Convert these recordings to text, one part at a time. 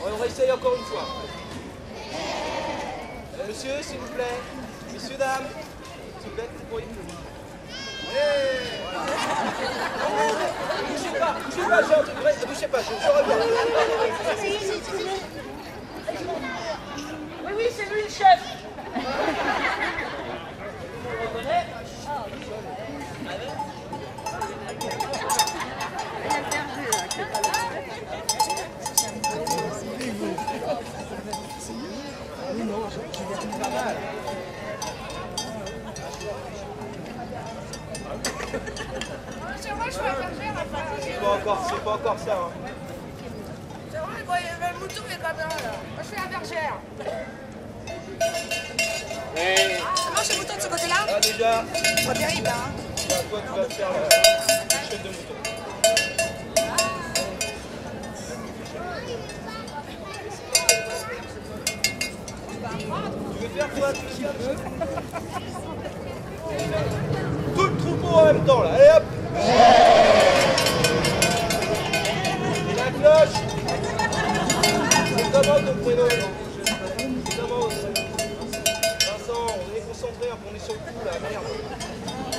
On va essayer encore une fois. Monsieur, s'il vous plaît. Messieurs, dames. S'il vous plaît, oui. Bougez pas, j'ai un truc. Bougez pas, je reviens. Oui, c'est lui le chef. C'est pas encore ça. Hein. C'est vrai, quoi, le mouton est pas bien là. Moi je suis la bergère. Ça marche le mouton de ce côté-là? Ah déjà. Pas terrible hein. Toi tu vas faire la chute de mouton. Tu veux faire quoi tout le troupeau en même temps là, allez hop. Et la cloche. C'est comment ton prénom? C'est comment? Vincent, on est concentré, on est sur le coup là, merde.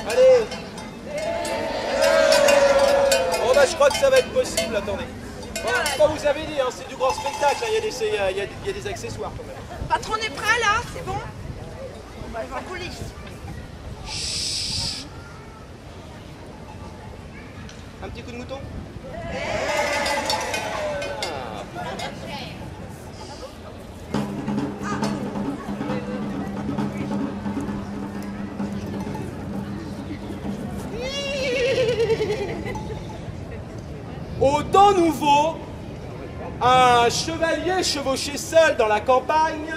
Allez. Bon bah je crois que ça va être possible, attendez. Bon, comme vous avez dit, hein, c'est du grand spectacle, hein, il y a des accessoires quand même. Le patron est prêt là, c'est bon? On va aller voir coulisses. Un petit coup de mouton? Au temps nouveau, un chevalier chevauchait seul dans la campagne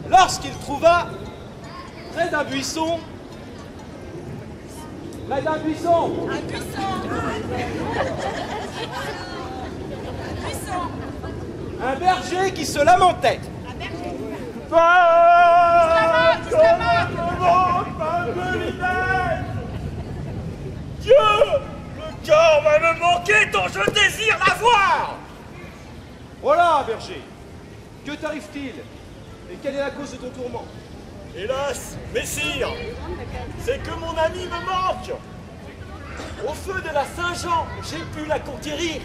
lorsqu'il trouva près d'un buisson. Près d'un buisson. Un buisson. Un buisson. Un berger qui se lamentait. Un berger. Dieu, le corps va me manquer dont je désire la voir. Voilà, berger. Que t'arrive-t-il? Et quelle est la cause de ton tourment? Hélas, messire, c'est que mon ami me manque. Au feu de la Saint-Jean, j'ai pu la conquérir.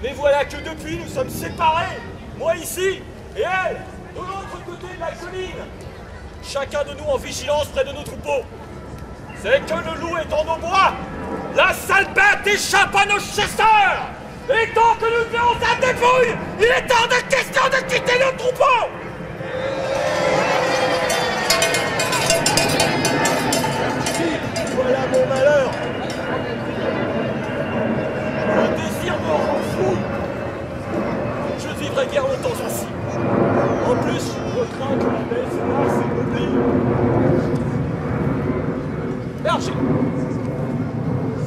Mais voilà que depuis, nous sommes séparés. Moi ici, et elle, de l'autre côté de la colline. Chacun de nous en vigilance près de nos troupeaux. C'est que le loup est en nos bois. La sale bête échappe à nos chasseurs. Et tant que nous verrons sa dépouille, il est hors de question de quitter nos troupeaux. Voilà mon malheur. Le désir me rend fou. Je ne vivrai guère longtemps ainsi. En plus, je crains que la belle se m'oublie. Berger,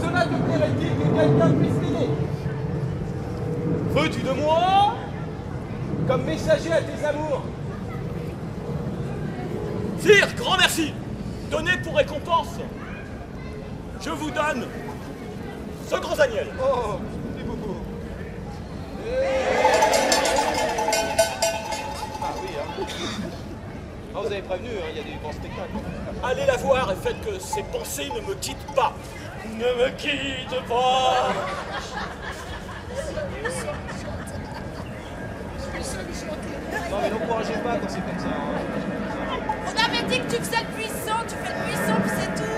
cela te plairait-il que quelqu'un puisse t'aider? Veux-tu de moi comme messager à tes amours? Sire, grand merci. Donnez pour récompense. Je vous donne ce gros agnel. Oh, c'est beaucoup. Ah oui, hein. Ah, vous avez prévenu, hein, il y a des grands spectacles. Allez la voir et faites que ses pensées ne me quittent pas. Ne me quitte pas. Non, mais n'encouragez pas quand c'est comme ça. Hein. On avait dit que tu faisais le puissant, tu fais le puissant, puis c'est tout.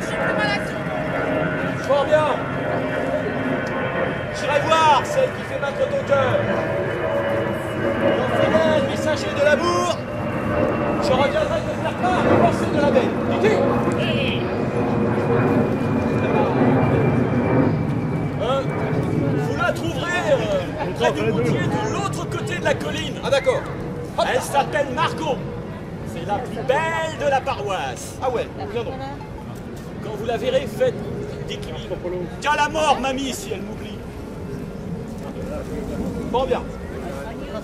J'ai plus mal à tout. Fort bien. J'irai voir celle qui fait battre ton cœur. Mon fidèle messager de l'amour, je reviendrai te faire part des pensées de la bête. Dis-tu? Vous la trouverez près du routier de l'autre côté de la colline. Ah d'accord. Hop. Elle s'appelle Margot. C'est la plus belle de la paroisse. Ah ouais, viens donc. Quand vous la verrez, faites dites-lui qu'à la mort, mamie, si elle m'oublie. Bon bien.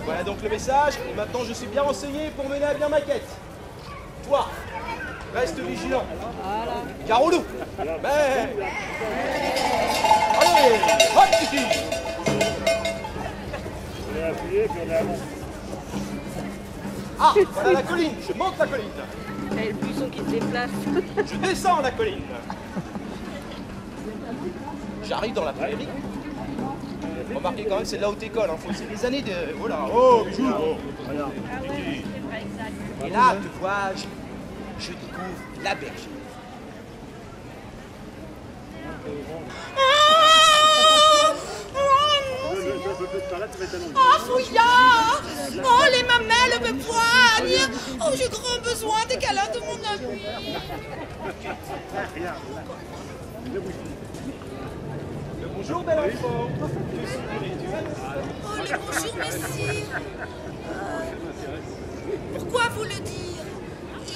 Voilà donc le message. Et maintenant je suis bien renseigné pour mener à bien ma quête. Toi, reste vigilant. Car au loup. Mais... Allez, hop, Titi. Ah, voilà la colline. Je monte la colline. Et le buisson qui se déplace. Je descends la colline. J'arrive dans la prairie. Remarquez quand même, c'est de la haute école. Hein. C'est des années de... Oh là, oh, bijou. Oh. Et là, te vois-je, je découvre la bergère. Oh, fouillard! Oh, les mamelles me poignent! Oh, j'ai grand besoin des câlins de mon ami! Bonjour, bel enfant. Oh, le bonjour, messire! Pourquoi vous le dire?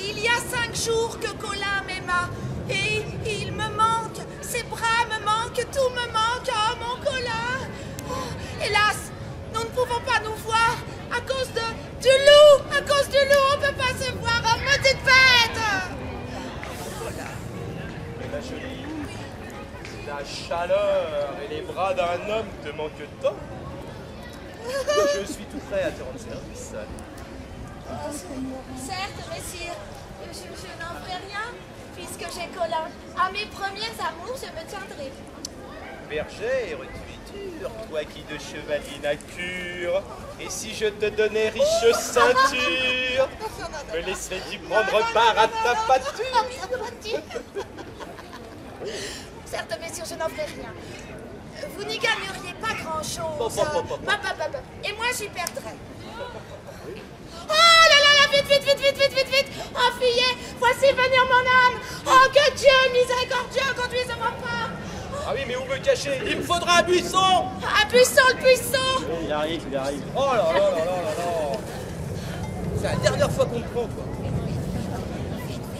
Il y a 5 jours que Colin m'aima, et il me manque, ses bras me manquent, tout me manque, oh mon Colin! Oh, hélas, nous ne pouvons pas nous voir à cause du loup! À cause du loup, on ne peut pas se voir, oh petite bête! La jolie, la chaleur et les bras d'un homme te manquent tant. Je suis tout prêt à te rendre service. Certes, messire, je n'en ferai rien, puisque j'ai Colin. À mes premiers amours, je me tiendrai. Bergère, tu es dure, toi qui de chevalier n'a cure. Et si je te donnais riche ceinture, me laisserais-tu prendre part à ta pâture? Certes, messieurs, je n'en ferai rien. Vous n'y gagneriez pas grand-chose. Et moi, j'y perdrais. Oh là là là, vite, vite, vite, vite, vite, vite, vite. Oh, fuyez, voici venir mon âme. Oh, que Dieu miséricordieux conduise ma part. Ah oui, mais où me cacher? Il me faudra un buisson! Un buisson, le buisson. Il arrive, il arrive. Oh là là là là là là. C'est la dernière fois qu'on me prend, quoi.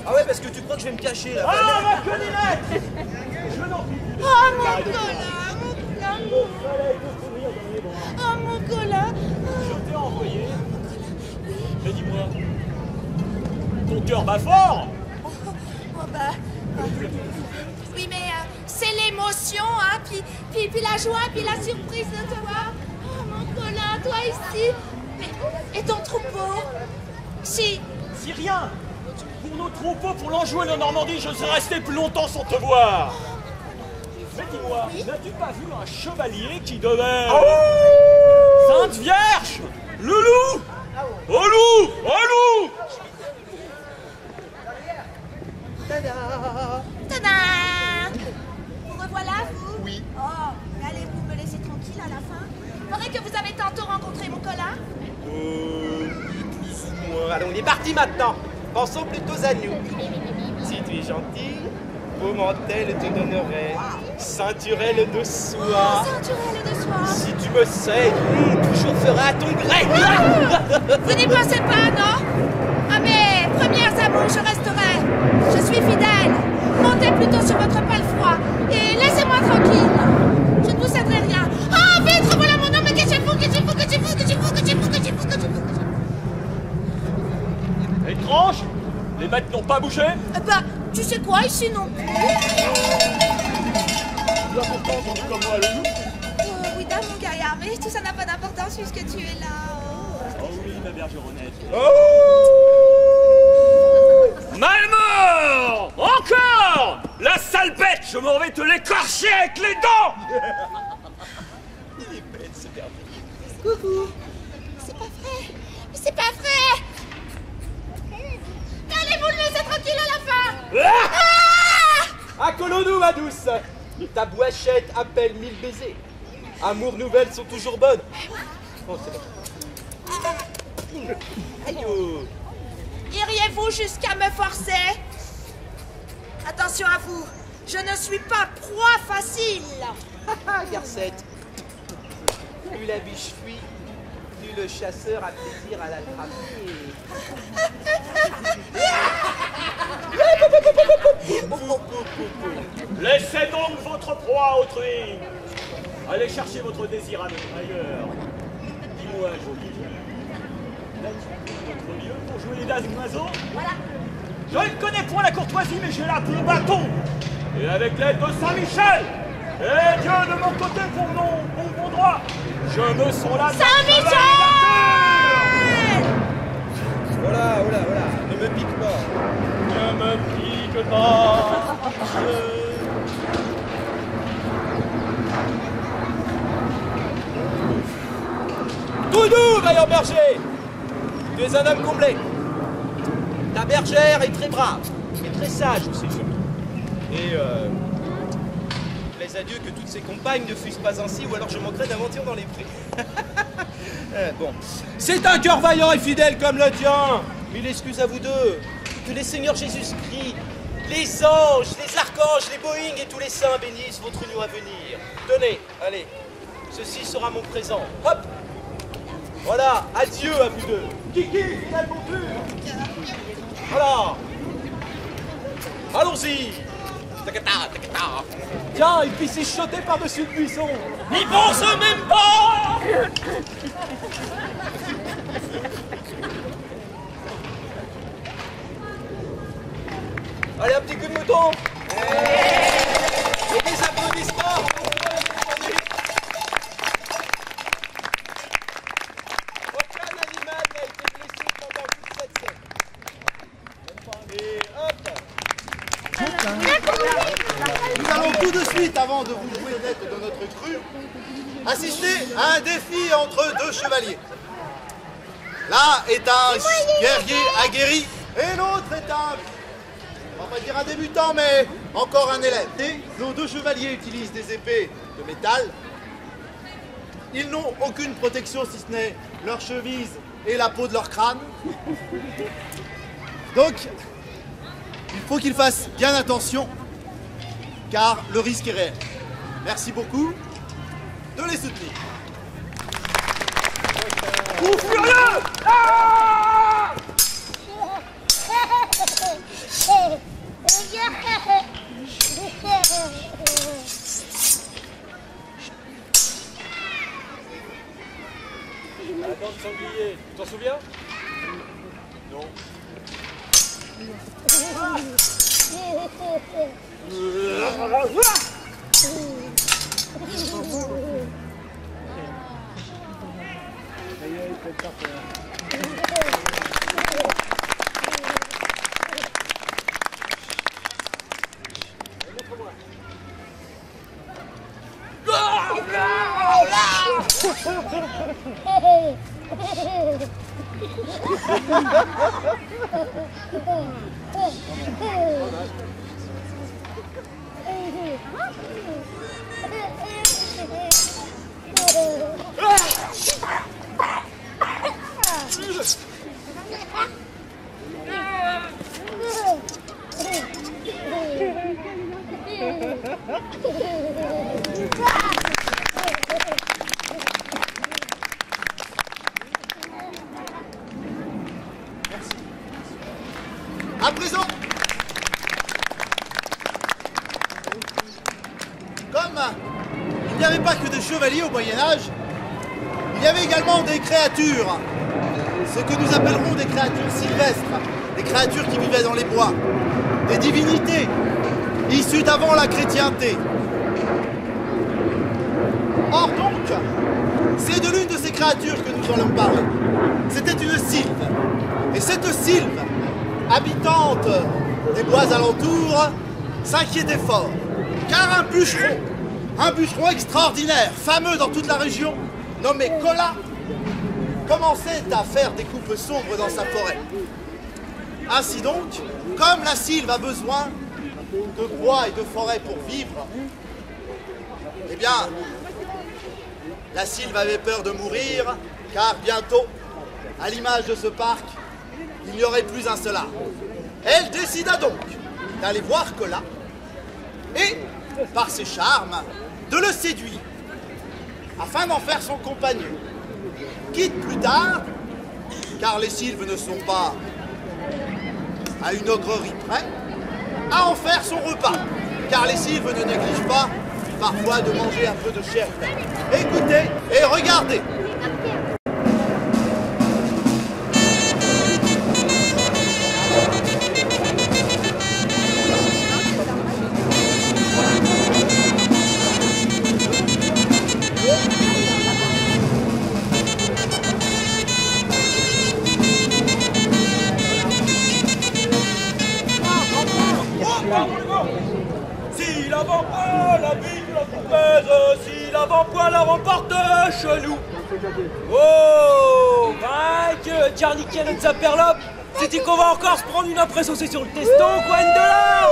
Ah ouais, parce que tu crois que je vais me cacher, là. Ah, ma colinette! Je n'en puis plus. Oh, mon Colin, mon Colin. Oh, mon Colin. Je t'ai envoyé. Mais dis-moi, ton cœur bat fort? Oh, bah... Oui, mais c'est l'émotion, hein, puis la joie, puis la surprise de te voir. Oh, mon Colin, toi ici. Mais, et ton troupeau? Si rien. Pour nos troupeaux, pour l'Anjou et la Normandie, je serais resté plus longtemps sans te voir. Mais dis-moi, n'as-tu pas vu un chevalier qui devait... Sainte Vierge! Le loup! Au loup! Au loup! Tada! Vous revoilà, vous? Oui. Oh, mais allez-vous me laisser tranquille à la fin? Il paraît que vous avez tantôt rencontré mon Colin. Plus ou moins. Allons, on est parti maintenant. Pensons plutôt à nous. Si tu es gentil, beau mantel te donnerai, ceinturelle de soie. Ceinturelle de soie. Si tu me sais, toujours fera à ton gré. Vous n'y pensez pas, non? À mes premières amours, je resterai. Je suis fidèle. Montez plutôt sur votre palefroid et laissez-moi tranquille. Je ne vous céderai rien. Oh, vite, revoilà mon homme. Que j'ai fou. Étrange? Les maîtres n'ont pas bougé? Bah, tu sais quoi, ici non plus. Tu as pourtant entendu comme moi le loup? Oh, oui, dame, mon gaillard, mais tout ça n'a pas d'importance puisque tu es là. Oh. Oh oui, ma bergeronnette. Oh! Malmort! Encore! La sale bête, je m'en vais te l'écorcher avec les dents! Il est bête, ce dernier. Coucou. C'est pas vrai. C'est pas vrai. Allez-vous le laisser tranquille à la fin. Accolons-nous, ma douce. Ta boîchette appelle 1000 baisers. Amour nouvelles sont toujours bonnes. Oh, c'est bon. Aïe oh. Iriez-vous jusqu'à me forcer? Attention à vous. Je ne suis pas proie facile. Garcette. Plus la biche fuit, plus le chasseur a plaisir à l'attraper. Laissez donc votre proie autrui. Allez chercher votre désir ailleurs. Dis-moi, joli. Votre mieux pour jouer les damoiseaux? Voilà. Je ne connais point la courtoisie, mais j'ai la bon bâton. Et avec l'aide de Saint-Michel, et Dieu de mon côté pour mon bon droit, je me sens là. Saint-Michel! Voilà, voilà, voilà. Ne me pique pas. Ne me pique pas. Doudou, vaillant berger! Tu es un homme comblé. Ta bergère est très brave et très sage aussi. Et plaise à Dieu que toutes ses compagnes ne fussent pas ainsi, ou alors je manquerais d'aventure dans les prés. Bon. C'est un cœur vaillant et fidèle comme le tien. Mille excuses à vous deux. Que les seigneurs Jésus-Christ, les anges, les archanges, les Boeing et tous les saints bénissent votre union à venir. Tenez, allez, ceci sera mon présent. Hop! Voilà, adieu à vous deux. Kiki, finale monture. Voilà. Allons-y. Takata, takata. Tiens, et puis c'est choté par-dessus le buisson. N'y pense même pas. Allez, un petit coup de mouton. Et des applaudissements. Aucun animal n'a été blessé pendant toute cette scène. Et hop. Nous allons tout de suite, avant de vous jouer d'être de notre crue, assister à un défi entre deux chevaliers. L'un est un guerrier aguerri et l'autre est un, on va pas dire un débutant, mais encore un élève. Et nos deux chevaliers utilisent des épées de métal. Ils n'ont aucune protection si ce n'est leur chevise et la peau de leur crâne. Donc, il faut qu'ils fassent bien attention, car le risque est réel. Merci beaucoup de les soutenir. Coup furieux! Ah! La danse sanglier, tu t'en souviens? Non. À présent, comme il n'y avait pas que des chevaliers au Moyen-Âge, il y avait également des créatures, ce que nous appellerons des créatures sylvestres, des créatures qui vivaient dans les bois, des divinités issues d'avant la chrétienté. Or donc, c'est de l'une de ces créature que nous allons parler, c'était une sylve. Et cette sylve, habitante des bois alentours, s'inquiétait fort, car un bûcheron extraordinaire, fameux dans toute la région, nommé Cola, commençait à faire des coupes sombres dans sa forêt. Ainsi donc, comme la sylve a besoin de bois et de forêt pour vivre, eh bien, la sylve avait peur de mourir, car bientôt, à l'image de ce parc, il n'y aurait plus un seul arbre. Elle décida donc d'aller voir Cola et, par ses charmes, de le séduire, afin d'en faire son compagnon. Quitte plus tard, car les sylves ne sont pas à une ogrerie près, à en faire son repas, car les sylves ne négligent pas parfois de manger un peu de chair humaine. Écoutez et regardez. Si l'avant-poil habite la fournaise, si l'avant-poil la remporte chez nous. Oh, Mike, Tjarniken et Zaperlop, c'est-il qu'on va encore se prendre une impression, c'est sur le teston, quoi, une de là.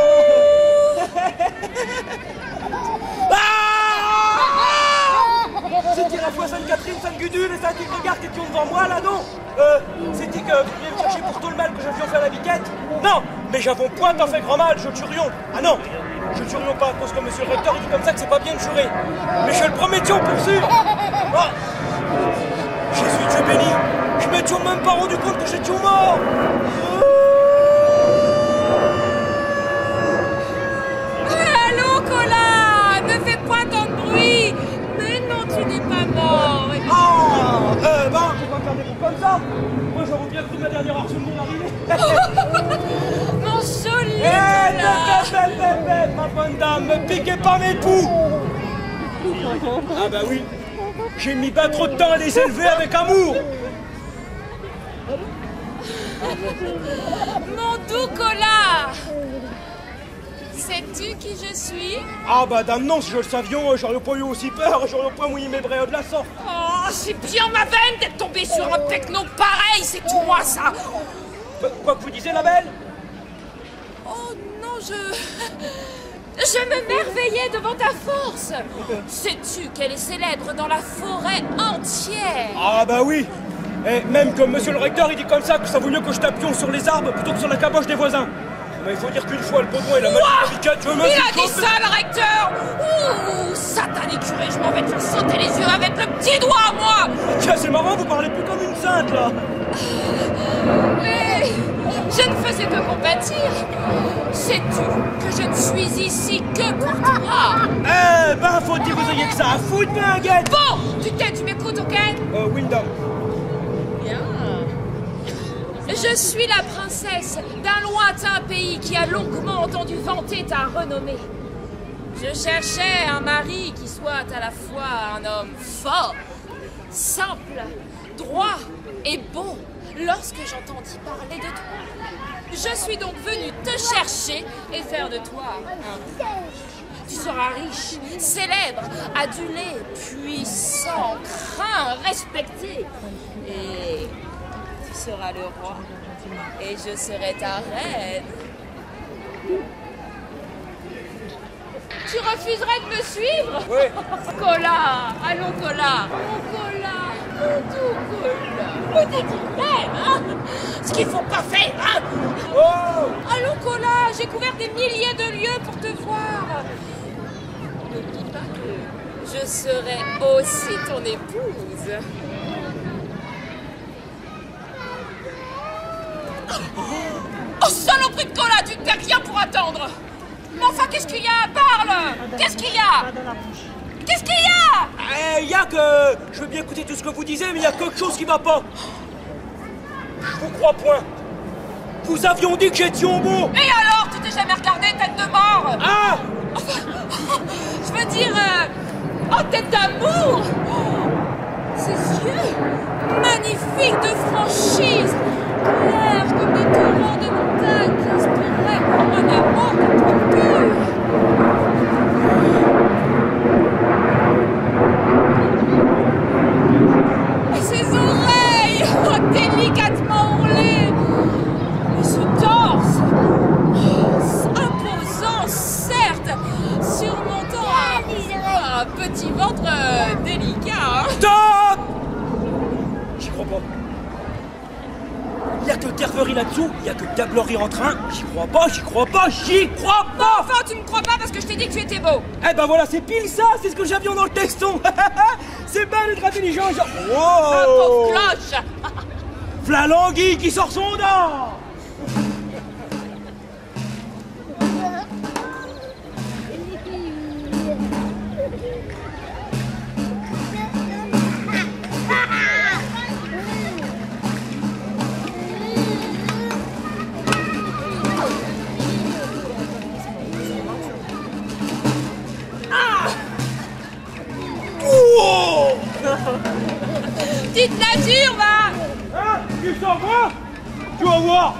C'est-il la fois Sainte-Catherine, Sainte-Gudule et Saint-Hildegard qui étions devant moi, là, non? C'est-il que vous veniez me chercher pour tout le mal que j'avions fait à la biquette? Non, mais j'avons point en fait grand mal, je turions. Ah non, je turions pas à cause que monsieur le recteur il dit comme ça que c'est pas bien de jurer. Mais je le promettions pour sûr. Oh. Jésus, Dieu béni, je m'étais même pas rendu compte que j'étais mort. Allô, Cola, ne fais pas tant de bruit. Mais non, tu n'es pas mort. Ben, tu vas faire des coups comme ça. Moi, j'aurais bien cru ma dernière heure sur le monde arriver. Mon joli Cola. Ma bonne dame, me piquez pas mes poux. Ah bah oui, j'ai mis pas trop de temps à les élever avec amour. Mon doux Cola. Sais-tu qui je suis? Ah bah dame non, si je le savions, j'aurais pas eu aussi peur, j'aurais pas mouillé mes bréaux de la sorte. Oh, c'est bien ma veine d'être tombé sur un techno pareil, c'est tout moi ça. Quoi que vous disiez, la belle? Oh non, je m'émerveillais devant ta force. Sais-tu qu'elle est célèbre dans la forêt entière? Ah bah oui. Et même comme monsieur le recteur, il dit comme ça que ça vaut mieux que je tapion sur les arbres plutôt que sur la caboche des voisins. Mais il faut dire qu'une fois le baudron et la magie de la biquette, je me Il a dit ça, le recteur. Ouh, satané curé, je m'en vais te faire sauter les yeux avec le petit doigt, moi. Tiens, c'est marrant, vous parlez plus comme une sainte, là. Mais je ne faisais que compatir. Sais-tu que je ne suis ici que pour toi? Eh ben, faut-il que vous ayez que ça à foutre, Binguette. Bon, tu m'écoutes, ok? Windham. Bien. Je suis la princesse d'un lointain pays qui a longuement entendu vanter ta renommée. Je cherchais un mari qui soit à la fois un homme fort, simple, droit et bon lorsque j'entendis parler de toi. Je suis donc venue te chercher et faire de toi un prince. Tu seras riche, célèbre, adulé, puissant, craint, respecté. Et tu seras le roi. Et je serai ta reine. Tu refuserais de me suivre? Oui. Cola, allons Cola. Mon Cola, mon doux Cola. Peut-être même, hein? Ce qu'il faut pas faire, hein? Oh! Allons Cola, j'ai couvert des milliers de lieues pour te voir. N'oublie pas que je serai aussi ton épouse. Oh, saloperie de Cola, tu ne fais rien pour attendre. Mais enfin, qu'est-ce qu'il y a? Parle. Qu'est-ce qu'il y a? Qu'est-ce qu'il y a? Il y a que... Je veux bien écouter tout ce que vous disiez, mais il y a quelque chose qui va pas. Je vous crois point. Vous avions dit que j'étais beau. Et alors, tu t'es jamais regardé tête de mort? Ah! Enfin, je veux dire, en tête d'amour. C'est Dieu! Magnifique de franchise! Clair comme des torrents de montagne qui inspireraient un amour trop pur! Et ses oreilles! Oh, délicatement ourlées! Et ce torse! Imposant, certes! Surmontant un petit ventre délicat, hein? Stop! J'y crois pas. Il y a que Terverie là-dessous, il y a que Diablerie en train. J'y crois pas, j'y crois pas, j'y crois pas! Enfin, tu me crois pas parce que je t'ai dit que tu étais beau! Eh ben voilà, c'est pile ça, c'est ce que j'avions dans le texton. C'est bien d'être intelligent, genre... Un pauvre Wow! cloche! V'là l'anguille qui sort son dent! Petite nature, va! Hein? Tu sors quoi? Tu vas voir!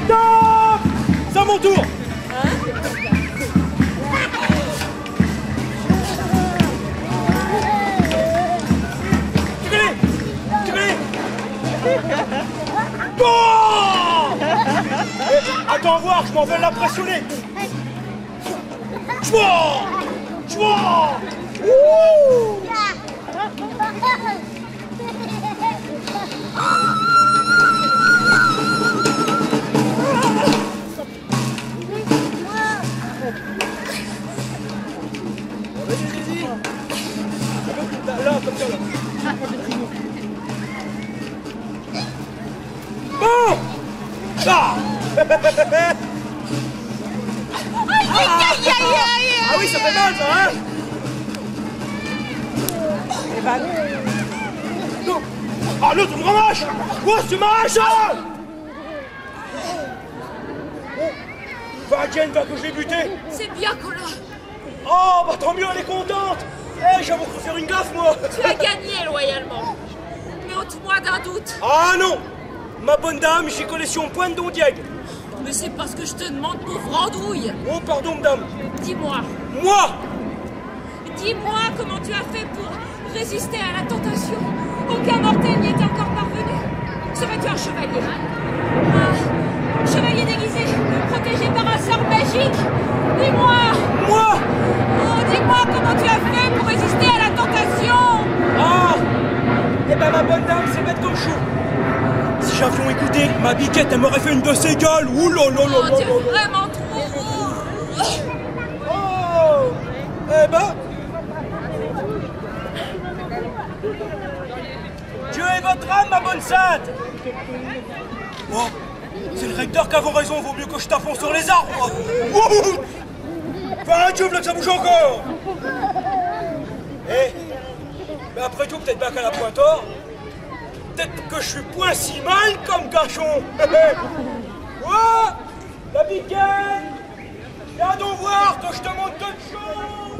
Stop! C'est à mon tour! Bon! Attends voir, je m'en vais l'impressionner. Là, comme ça, là. Bon! Ah! Ah oui, ça fait mal, ça, hein? Non! Ah, l'autre, tu me ramèches! Oh, tu m'arraches! Va, Jane, va que je l'ai buté! C'est bien, Colin! Oh, bah tant mieux, elle est contente! Eh, j'avoue qu'on faire une gaffe, moi! Tu as gagné loyalement. Mais ôte-moi d'un doute. Ah non! Ma bonne dame, j'ai collection Pointe Don Diego. Mais c'est parce que je te demande, pauvre andouille. Oh, pardon, madame. Dis-moi. Moi! Dis-moi comment tu as fait pour résister à la tentation. Aucun mortel n'y est encore parvenu. Serais-tu un chevalier? Un chevalier déguisé, protégé par un sort magique? Dis-moi! Moi! Oh, dis-moi comment tu as fait pour résister à la tentation! Ah! Eh ben, ma bonne dame, c'est bête comme chou. Si j'avions écouté, ma biquette, elle m'aurait fait une de ses gueules. Ouh là là là Oh, là tu es là. vraiment trop rouge! Oh! Eh ben... Dieu est votre âme, ma bonne sainte! Oh, c'est le recteur qui a raison, vaut mieux que je t'affonce sur les arbres! Wouhou! Enfin, Dieu, v'là que ça bouge encore! Eh, mais après tout, peut-être pas qu'à la Pointor. Peut-être que je suis point si mal comme cachon! Oh! La biquette! Viens donc voir que je te montre quelque chose!